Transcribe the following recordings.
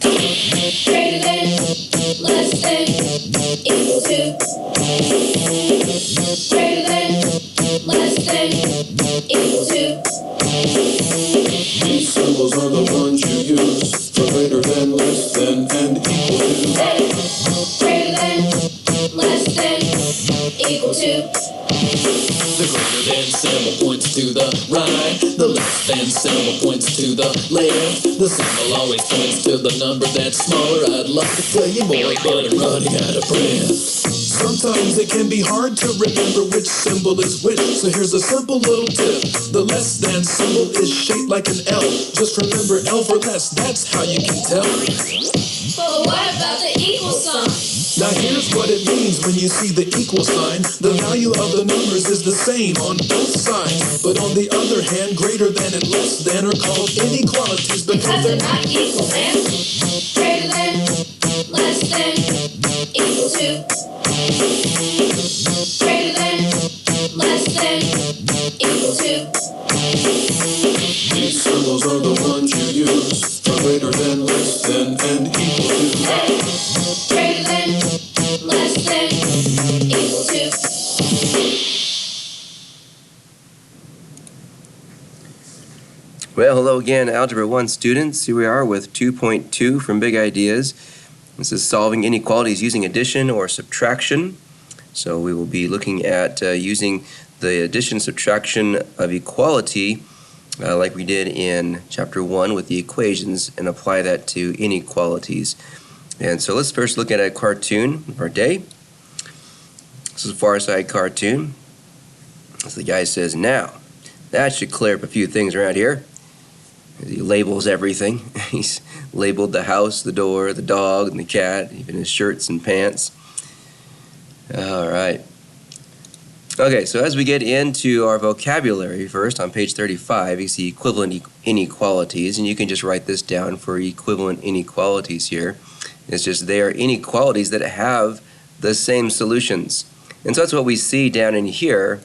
Greater than, less than, equal to. Greater than, less than, equal to. These symbols are the ones you use for greater than, less than, and equal to. Greater than, less than, equal to. The greater than symbol points to the right. The less than symbol points to the left. The symbol always points to the number that's smaller. I'd love to tell you more, but I'm running out of breath. Sometimes it can be hard to remember which symbol is which, so here's a simple little tip. The less than symbol is shaped like an L. Just remember L for less, that's how you can tell. But what about the equal sign? Now here's what it means when you see the equal sign. The value of the numbers is the same on both sides. But on the other hand, greater than and less than are called inequalities Because they're not equal, man. Greater than, less than, equal to. Greater than, less than, equal to. These symbols are the ones you use for greater than, less than, and equal to. Greater than, less than, equal to. Well, hello again, Algebra 1 students. Here we are with 2.2 from Big Ideas. This is solving inequalities using addition or subtraction. So we will be looking at using the addition subtraction of equality like we did in Chapter 1 with the equations and apply that to inequalities. And so let's first look at a cartoon of our day. This is a Far Side cartoon. So the guy says, now, that should clear up a few things around here. He labels everything. He's labeled the house, the door, the dog, and the cat, even his shirts and pants. All right. Okay, so as we get into our vocabulary first, on page 35, you see equivalent inequalities, and you can just write this down for equivalent inequalities here. It's just they are inequalities that have the same solutions. And so that's what we see down in here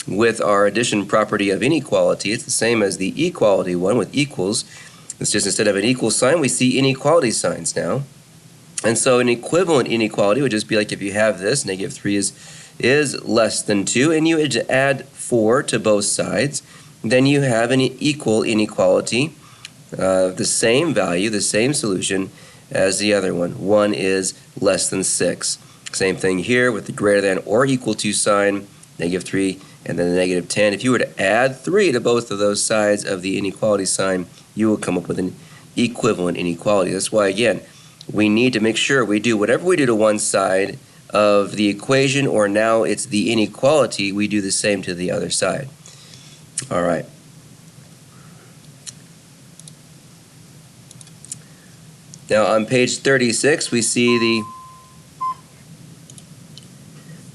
with our addition property of inequality. It's the same as the equality one with equals. It's just instead of an equal sign, we see inequality signs now. And so an equivalent inequality would just be like if you have this, negative 3 is less than 2, and you would add 4 to both sides. Then you have an equal inequality, the same value, the same solution as the other one. 1 is less than 6. Same thing here with the greater than or equal to sign, negative 3, and then the negative 10. If you were to add 3 to both of those sides of the inequality sign, you will come up with an equivalent inequality. That's why, again, we need to make sure we do whatever we do to one side of the equation, or now it's the inequality, we do the same to the other side. All right. Now on page 36, we see the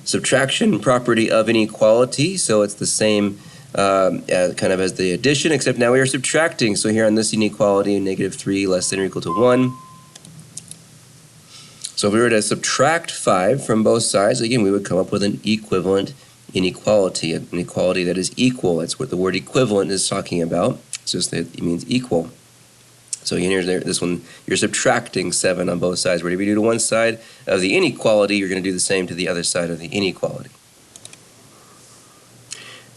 subtraction property of inequality. So it's the same kind of as the addition, except now we are subtracting. So here on this inequality, negative 3 less than or equal to 1. So if we were to subtract 5 from both sides, again, we would come up with an equivalent inequality, an inequality that is equal. That's what the word equivalent is talking about. It's just that it means equal. So again, here's this one, you're subtracting 7 on both sides. Whatever you do to one side of the inequality, you're going to do the same to the other side of the inequality.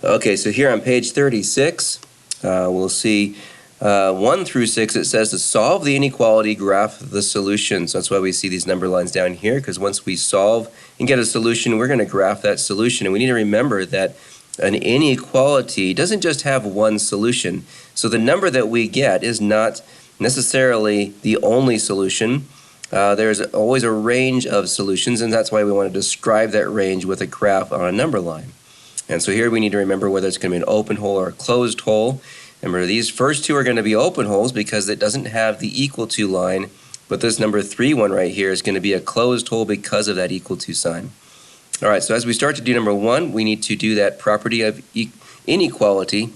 Okay, so here on page 36, we'll see 1 through 6, it says to solve the inequality, graph the solution. So that's why we see these number lines down here, because once we solve and get a solution, we're going to graph that solution. And we need to remember that an inequality doesn't just have one solution. So the number that we get is not necessarily the only solution. There's always a range of solutions, and that's why we want to describe that range with a graph on a number line. And so here we need to remember whether it's going to be an open hole or a closed hole. Remember, these first two are going to be open holes because it doesn't have the equal to line, but this number 3 one right here is going to be a closed hole because of that equal to sign. All right, so as we start to do number 1, we need to do that property of inequality.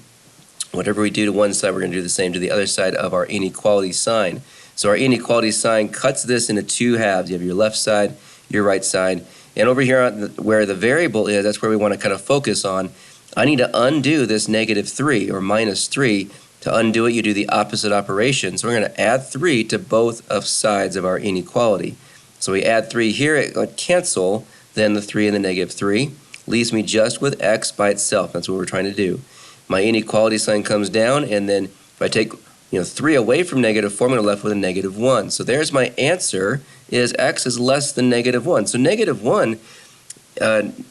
Whatever we do to one side, we're going to do the same to the other side of our inequality sign. So our inequality sign cuts this into 2 halves. You have your left side, your right side. And over here where the variable is, that's where we want to kind of focus on. I need to undo this negative 3 or minus 3 To undo it, you do the opposite operation. So we're going to add 3 to both of sides of our inequality. So we add 3 here, it would cancel then the 3 and the negative 3. Leaves me just with x by itself. That's what we're trying to do. My inequality sign comes down, and then if I take 3 away from negative 4, I'm going to be left with a negative 1. So there's my answer, is x is less than negative 1. So negative 1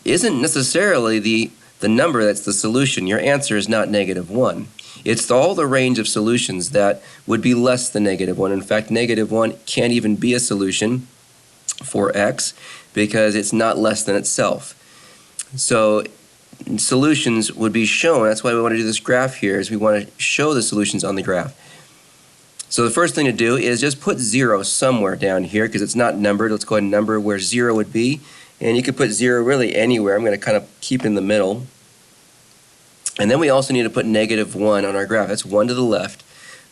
isn't necessarily the number that's the solution. Your answer is not negative 1. It's all the range of solutions that would be less than negative 1. In fact, negative 1 can't even be a solution for x because it's not less than itself. So solutions would be shown. That's why we want to do this graph here, is we want to show the solutions on the graph. So the first thing to do is just put 0 somewhere down here because it's not numbered. Let's go ahead and number where 0 would be. And you could put 0 really anywhere. I'm going to kind of keep in the middle. And then we also need to put negative 1 on our graph. That's 1 to the left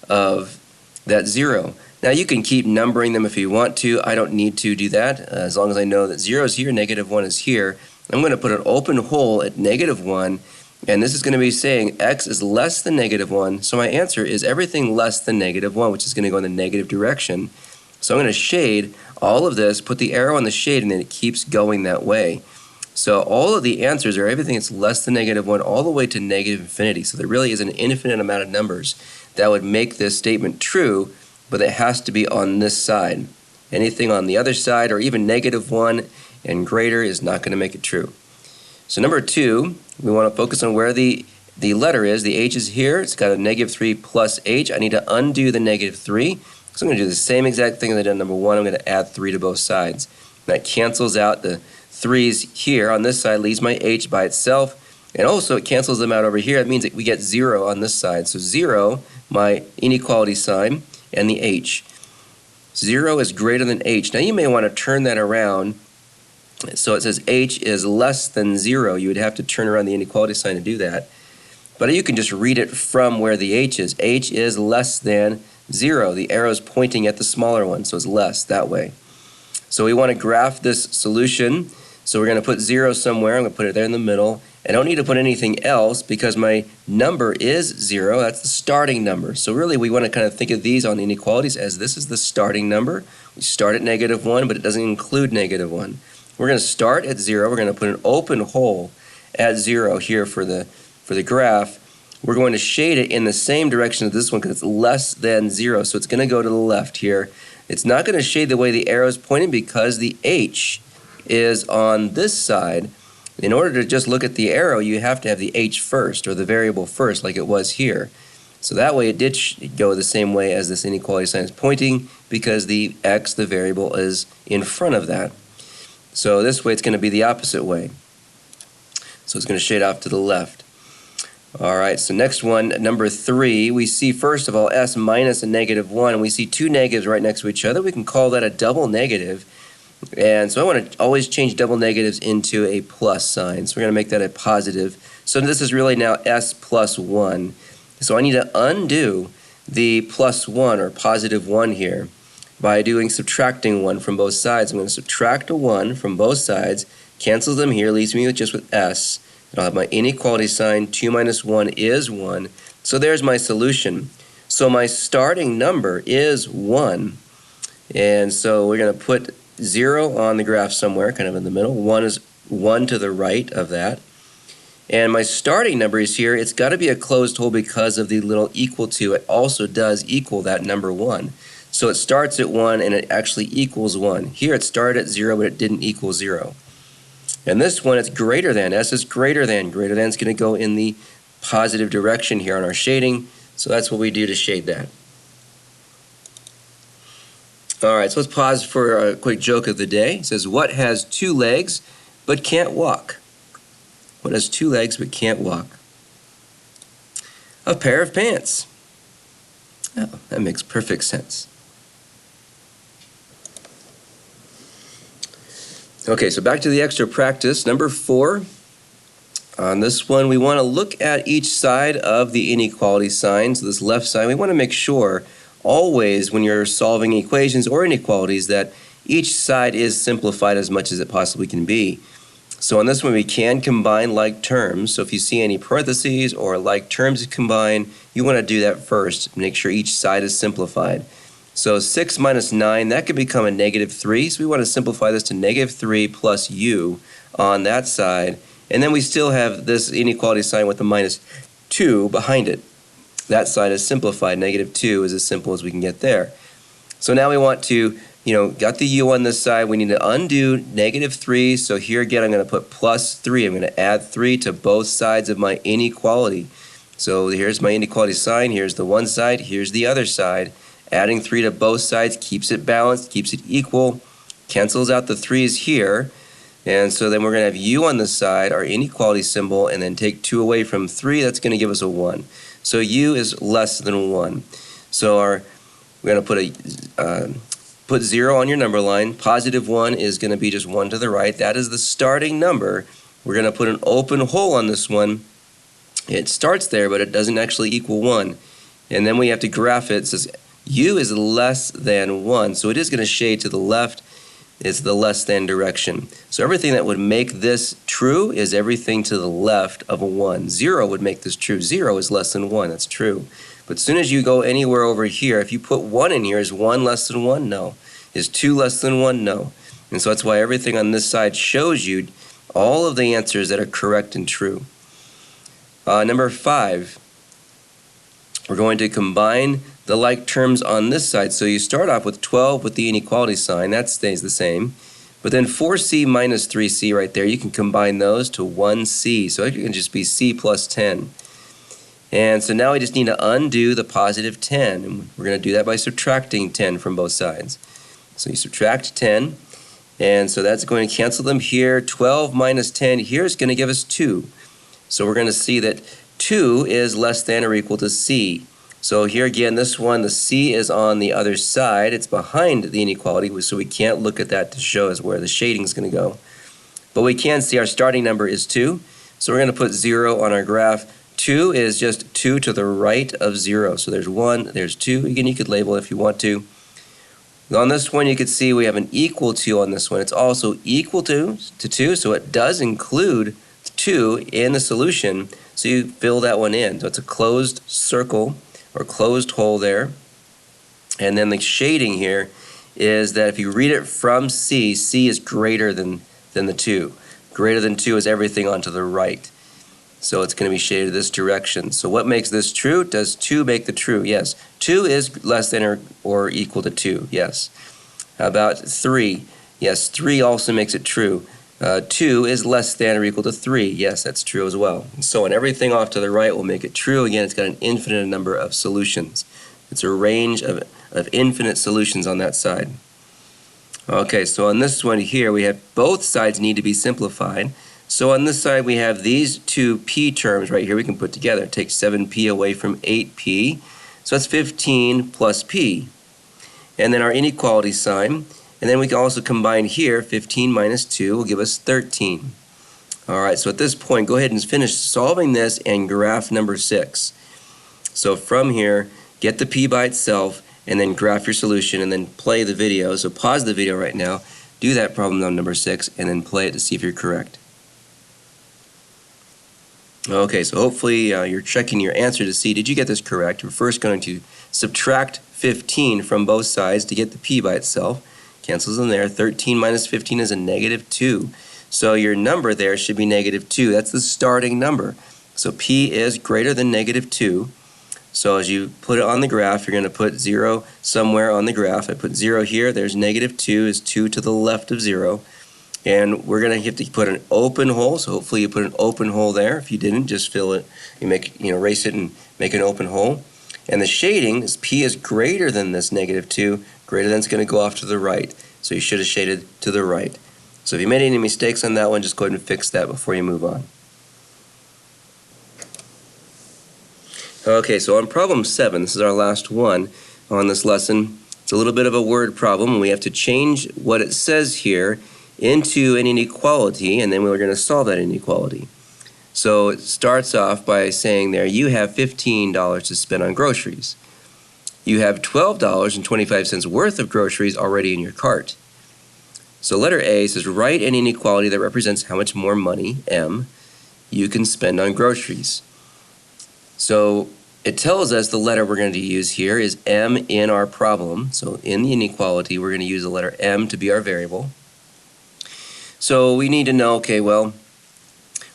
of that 0. Now you can keep numbering them if you want to. I don't need to do that. As long as I know that 0 is here, negative 1 is here. I'm going to put an open hole at negative 1. And this is going to be saying x is less than negative 1. So my answer is everything less than negative 1, which is going to go in the negative direction. So I'm going to shade all of this, put the arrow on the shade, and then it keeps going that way. So all of the answers are everything that's less than negative 1 all the way to negative infinity. So there really is an infinite amount of numbers that would make this statement true, but it has to be on this side. Anything on the other side, or even negative 1 and greater, is not going to make it true. So number 2, we want to focus on where the letter is. The h is here. It's got a negative 3 plus h. I need to undo the negative 3. So I'm going to do the same exact thing that I did on number 1. I'm going to add 3 to both sides. That cancels out the 3's here. On this side leaves my h by itself. And also it cancels them out over here. It means that we get 0 on this side. So 0, my inequality sign, and the h. 0 is greater than h. Now you may want to turn that around. So it says h is less than 0. You would have to turn around the inequality sign to do that. But you can just read it from where the h is. H is less than 0. The arrow is pointing at the smaller one, so it's less that way. So we want to graph this solution. So we're going to put 0 somewhere. I'm going to put it there in the middle. I don't need to put anything else because my number is 0. That's the starting number. So really we want to kind of think of these on inequalities as this is the starting number. We start at negative 1, but it doesn't include negative 1. We're going to start at 0. We're going to put an open hole at 0 here for the graph. We're going to shade it in the same direction as this one because it's less than 0. So it's going to go to the left here. It's not going to shade the way the arrow is pointing because the h is on this side. In order to just look at the arrow, you have to have the h first, or the variable first, like it was here. So that way it did go the same way as this inequality sign is pointing because the x, the variable, is in front of that. So this way it's going to be the opposite way. So it's going to shade off to the left. All right, so next one, number 3, we see first of all s minus a negative 1, and we see 2 negatives right next to each other. We can call that a double negative. And so I want to always change double negatives into a plus sign. So we're going to make that a positive. So this is really now s plus 1. So I need to undo the plus 1 or positive 1 here by subtracting 1 from both sides. I'm going to subtract a 1 from both sides, cancels them here, leaves me just with s. And I'll have my inequality sign. 2 minus 1 is 1. So there's my solution. So my starting number is 1. And so we're going to put 0 on the graph somewhere, kind of in the middle. 1 is 1 to the right of that. And my starting number is here. It's got to be a closed hole because of the little equal to. It also does equal that number 1. So it starts at 1 and it actually equals 1. Here it started at 0, but it didn't equal 0. And this one, it's greater than. S is greater than. Greater than is going to go in the positive direction here on our shading. So that's what we do to shade that. All right, so let's pause for a quick joke of the day. It says, what has 2 legs but can't walk? What has 2 legs but can't walk? A pair of pants. Oh, that makes perfect sense. Okay, so back to the extra practice. Number 4. On this one, we want to look at each side of the inequality sign. So this left side, we want to make sure always when you're solving equations or inequalities that each side is simplified as much as it possibly can be. So on this one, we can combine like terms. So if you see any parentheses or like terms combine, you want to do that first. Make sure each side is simplified. So 6 minus 9, that could become a -3. So we want to simplify this to -3 plus u on that side. And then we still have this inequality sign with the -2 behind it. That side is simplified. -2 is as simple as we can get there. So now we want to, got the u on this side. We need to undo -3. So here again, I'm going to put +3. I'm going to add 3 to both sides of my inequality. So here's my inequality sign. Here's the one side. Here's the other side. Adding 3 to both sides keeps it balanced, keeps it equal, cancels out the 3's here. And so then we're going to have u on this side, our inequality symbol, and then take 2 away from 3. That's going to give us a 1. So u is less than 1. So we're going to put 0 on your number line. +1 is going to be just 1 to the right. That is the starting number. We're going to put an open hole on this one. It starts there, but it doesn't actually equal 1. And then we have to graph it. It says u is less than 1. So it is going to shade to the left. It's the less than direction. So everything that would make this true is everything to the left of a 1. 0 would make this true. 0 is less than 1. That's true. But as soon as you go anywhere over here, if you put 1 in here, is 1 less than 1? No. Is 2 less than 1? No. And so that's why everything on this side shows you all of the answers that are correct and true. Number 5, we're going to combine the like terms on this side. So you start off with 12 with the inequality sign. That stays the same. But then 4c minus 3c right there, you can combine those to 1c. So it can just be c plus 10. And so now we just need to undo the +10. And we're going to do that by subtracting 10 from both sides. So you subtract 10. And so that's going to cancel them here. 12 minus 10 here is going to give us 2. So we're going to see that 2 is less than or equal to c. So here again, this one, the c is on the other side. It's behind the inequality, so we can't look at that to show us where the shading is going to go. But we can see our starting number is 2. So we're going to put 0 on our graph. 2 is just 2 to the right of 0. So there's 1, there's 2. Again, you could label it if you want to. On this one, you can see we have an equal to on this one. It's also equal to 2, so it does include 2 in the solution. So you fill that one in. So it's a closed circle or closed hole there. And then the shading here is that if you read it from C, C is greater than the 2. Greater than 2 is everything onto the right. So it's going to be shaded this direction. So what makes this true? Does 2 make the true? Yes. 2 is less than or equal to 2. Yes. How about 3? Yes, 3 also makes it true. 2 is less than or equal to 3. Yes, that's true as well. And so on, everything off to the right will make it true. Again, it's got an infinite number of solutions. It's a range of infinite solutions on that side. Okay, so on this one here, we have both sides need to be simplified. So on this side, we have these two p terms right here we can put together. Take 7p away from 8p. So that's 15 plus p. And then our inequality sign. And then we can also combine here, 15 minus 2 will give us 13. All right, so at this point, go ahead and finish solving this and graph number 6. So from here, get the p by itself, and then graph your solution, and then play the video. So pause the video right now, do that problem on number 6, and then play it to see if you're correct. Okay, so hopefully you're checking your answer to see, did you get this correct? We're first going to subtract 15 from both sides to get the p by itself. Cancels in there. 13 minus 15 is a -2. So your number there should be -2. That's the starting number. So p is greater than -2. So as you put it on the graph, you're going to put 0 somewhere on the graph. I put 0 here. There's -2 is 2 to the left of 0. And we're going to have to put an open hole. So hopefully you put an open hole there. If you didn't, just fill it. You erase it and make an open hole. And the shading is p is greater than this -2. Greater than is going to go off to the right. So you should have shaded to the right. So if you made any mistakes on that one, just go ahead and fix that before you move on. Okay, so on problem 7, this is our last one on this lesson. It's a little bit of a word problem. We have to change what it says here into an inequality, and then we're going to solve that inequality. So it starts off by saying there, you have $15 to spend on groceries. You have $12.25 worth of groceries already in your cart. So letter A says write an inequality that represents how much more money, M, you can spend on groceries. So it tells us the letter we're going to use here is M in our problem. So in the inequality, we're going to use the letter M to be our variable. So we need to know, okay, well,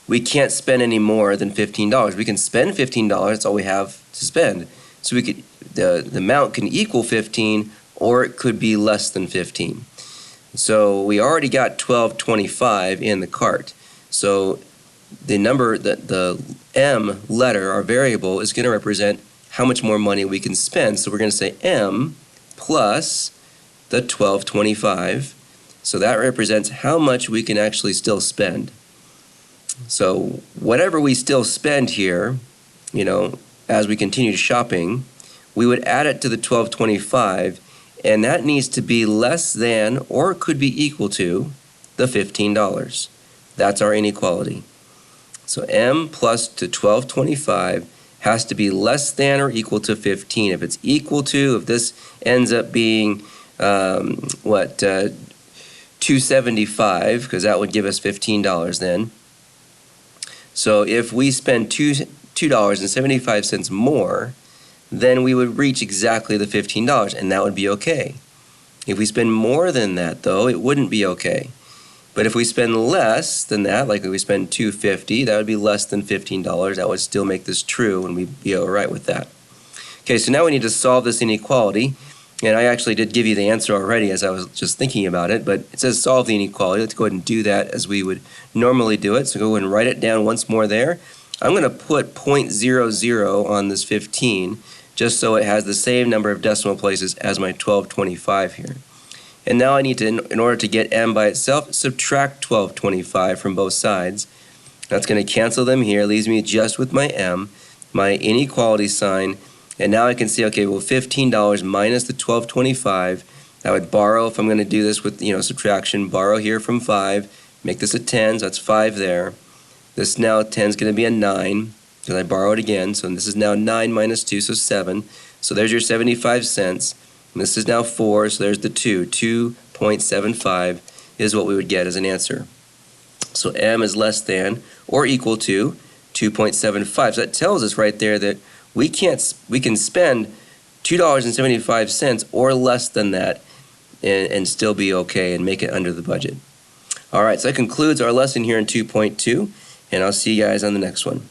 we can't spend any more than $15. We can spend $15, that's all we have to spend. So we could, the amount can equal 15 or it could be less than 15. So we already got $12.25 in the cart. So the number, the M letter, our variable, is going to represent how much more money we can spend. So we're going to say M plus the $12.25. So that represents how much we can actually still spend. So whatever we still spend here, you know, as we continue shopping, we would add it to the $12.25, and that needs to be less than or could be equal to the $15. That's our inequality. So M plus to $12.25 has to be less than or equal to 15. If it's equal to, if this ends up being $2.75, because that would give us $15 then. So if we spend $2.75 more, then we would reach exactly the $15, and that would be okay. If we spend more than that, though, it wouldn't be okay. But if we spend less than that, like if we spend $2.50, that would be less than $15. That would still make this true, and we'd be all right with that. Okay, so now we need to solve this inequality. And I actually did give you the answer already as I was just thinking about it, but it says solve the inequality. Let's go ahead and do that as we would normally do it. So go ahead and write it down once more there. I'm going to put 0.00 on this 15 just so it has the same number of decimal places as my 12.25 here. And now I need to, in order to get M by itself, subtract 12.25 from both sides. That's going to cancel them here, leaves me just with my M, my inequality sign. And now I can see, okay, well, $15 minus the $12.25. I would borrow, if I'm going to do this with, subtraction, borrow here from 5, make this a 10, so that's 5 there. This now 10 is going to be a 9, because I borrowed again, so this is now 9 minus 2, so 7. So there's your 75 cents. And this is now 4, so there's the 2. 2.75 is what we would get as an answer. So M is less than or equal to 2.75. So that tells us right there that we can spend $2.75 or less than that and still be okay and make it under the budget. All right, so that concludes our lesson here in 2.2, and I'll see you guys on the next one.